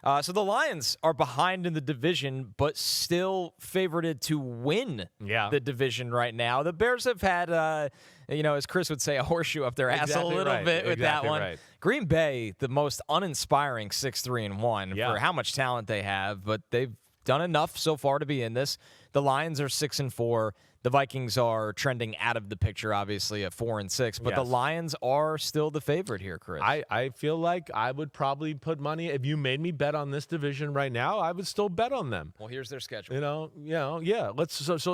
So the Lions are behind in the division, but still favorited to win the division right now. The Bears have had, as Chris would say, a horseshoe up their ass a little bit with that one. Right. Green Bay, the most uninspiring 6-3-1 for how much talent they have, but they've done enough so far to be in this. The Lions are 6-4. The Vikings are trending out of the picture, obviously, at 4-6. But the Lions are still the favorite here, Chris. I feel like I would probably put money. If you made me bet on this division right now, I would still bet on them. Well, here's their schedule. Let's.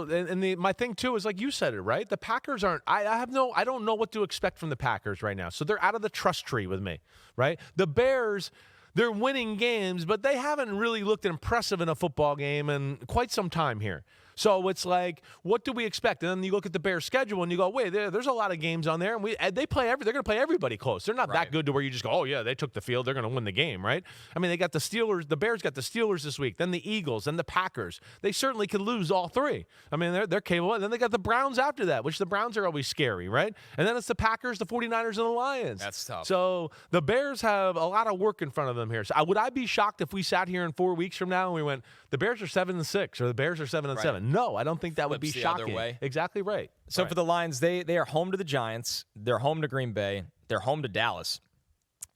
My thing too is like you said it right. The Packers aren't. I don't know what to expect from the Packers right now. So they're out of the trust tree with me, right? The Bears. They're winning games, but they haven't really looked impressive in a football game in quite some time here. So it's like, what do we expect? And then you look at the Bears' schedule and you go, wait, there's a lot of games on there, and they're going to play everybody close. They're not that good to where you just go, oh yeah, they took the field, they're going to win the game, right? I mean, they got the Steelers. The Bears got the Steelers this week, then the Eagles, then the Packers. They certainly could lose all three. I mean, they're capable. And then they got the Browns after that, which the Browns are always scary, right? And then it's the Packers, the 49ers, and the Lions. That's tough. So the Bears have a lot of work in front of them here. So would I be shocked if we sat here in 4 weeks from now and we went, the Bears are 7-6 or the Bears are 7-7? No, I don't think that would be shocking. Other way. Exactly right. So for the Lions, they are home to the Giants. They're home to Green Bay. They're home to Dallas.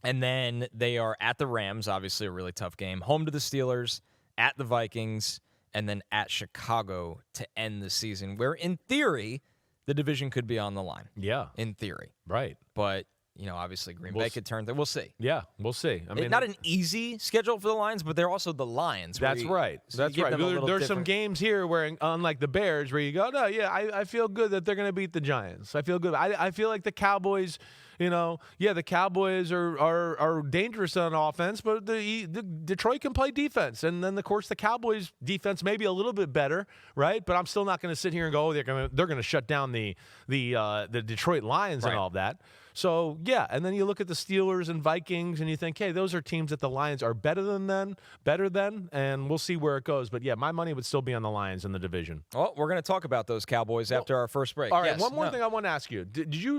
And then they are at the Rams, obviously a really tough game. Home to the Steelers, at the Vikings, and then at Chicago to end the season, where in theory, the division could be on the line. Yeah. In theory. Right. But obviously Green Bay could turn. We'll see. Yeah, we'll see. I mean, not an easy schedule for the Lions, but they're also the Lions. That's right. That's right. There's some games here where, unlike the Bears, where you go, no, yeah, I feel good that they're going to beat the Giants. I feel good. I feel like the Cowboys. The Cowboys are dangerous on offense, but the Detroit can play defense, and then of course the Cowboys defense may be a little bit better, right? But I'm still not going to sit here and go, oh, they're going to shut down the Detroit Lions and all of that. So, and then you look at the Steelers and Vikings, and you think, hey, those are teams that the Lions are better than, and we'll see where it goes. But, my money would still be on the Lions in the division. Well, we're going to talk about those Cowboys after our first break. All right, one more thing I want to ask you.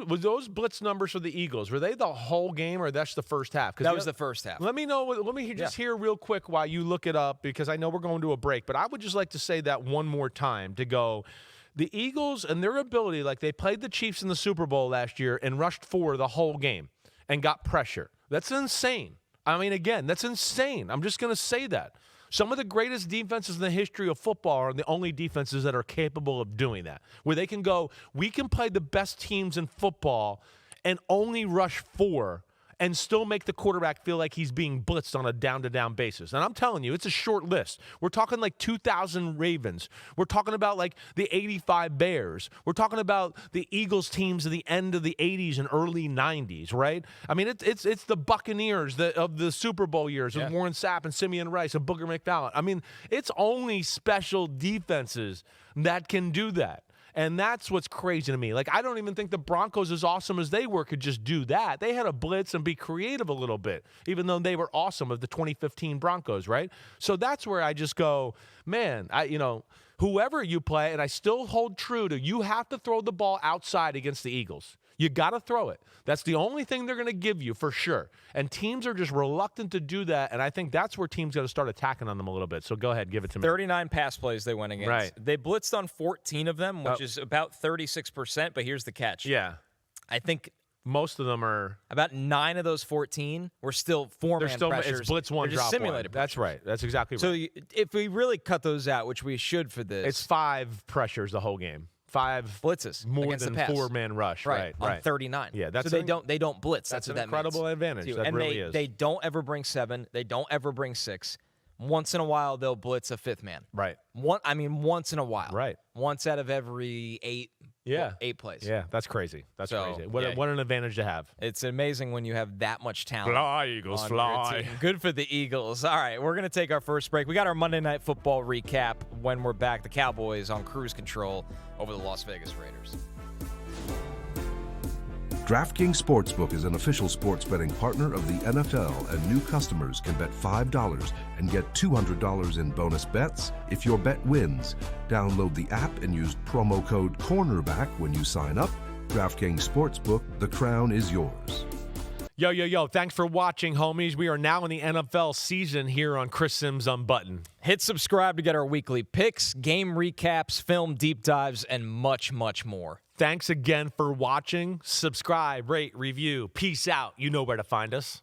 Was those blitz numbers for the Eagles, were they the whole game, or that's the first half? That was the first half. Let me know. Let me just hear real quick while you look it up, because I know we're going to a break. But I would just like to say that one more time to go – the Eagles and their ability, like they played the Chiefs in the Super Bowl last year and rushed forward the whole game and got pressure. That's insane. I mean, again, that's insane. I'm just going to say that. Some of the greatest defenses in the history of football are the only defenses that are capable of doing that, where they can go, we can play the best teams in football and only rush 4 and still make the quarterback feel like he's being blitzed on a down-to-down basis. And I'm telling you, it's a short list. We're talking like 2,000 Ravens. We're talking about like the 85 Bears. We're talking about the Eagles teams at the end of the 80s and early 90s, right? I mean, it's the Buccaneers of the Super Bowl years with Warren Sapp and Simeon Rice and Booger McFarland. I mean, it's only special defenses that can do that. And that's what's crazy to me. Like, I don't even think the Broncos, as awesome as they were, could just do that. They had to blitz and be creative a little bit, even though they were awesome of the 2015 Broncos, right? So that's where I just go, man, whoever you play, and I still hold true to, you have to throw the ball outside against the Eagles. You got to throw it. That's the only thing they're going to give you for sure. And teams are just reluctant to do that, and I think that's where teams got to start attacking on them a little bit. So go ahead, give it to me. 39 pass plays they went against. Right. They blitzed on 14 of them, which is about 36%, but here's the catch. Yeah. I think most of them are about 9 of those 14 were still four-man pressures. It's blitz one, They're just drop simulated one. That's right. That's exactly right. So if we really cut those out, which we should for this, it's 5 pressures the whole game. 5 blitzes more than 4-man rush, right? On 39. Yeah, that's so they don't blitz. That's what an that incredible means. advantage. That and really is. They don't ever bring 7. They don't ever bring 6. Once in a while, they'll blitz a 5th man. Right. Once in a while. Right. Once out of every 8. Yeah. 8 plays. Yeah, that's crazy. That's crazy. What an advantage to have. It's amazing when you have that much talent. Fly, Eagles, fly. Good for the Eagles. All right, we're going to take our first break. We got our Monday Night Football recap when we're back. The Cowboys on cruise control over the Las Vegas Raiders. DraftKings Sportsbook is an official sports betting partner of the NFL, and new customers can bet $5 and get $200 in bonus bets if your bet wins. Download the app and use promo code CORNERBACK when you sign up. DraftKings Sportsbook, the crown is yours. Yo. Thanks for watching, homies. We are now in the NFL season here on Chris Simms Unbuttoned. Hit subscribe to get our weekly picks, game recaps, film deep dives, and much, much more. Thanks again for watching. Subscribe, rate, review. Peace out. You know where to find us.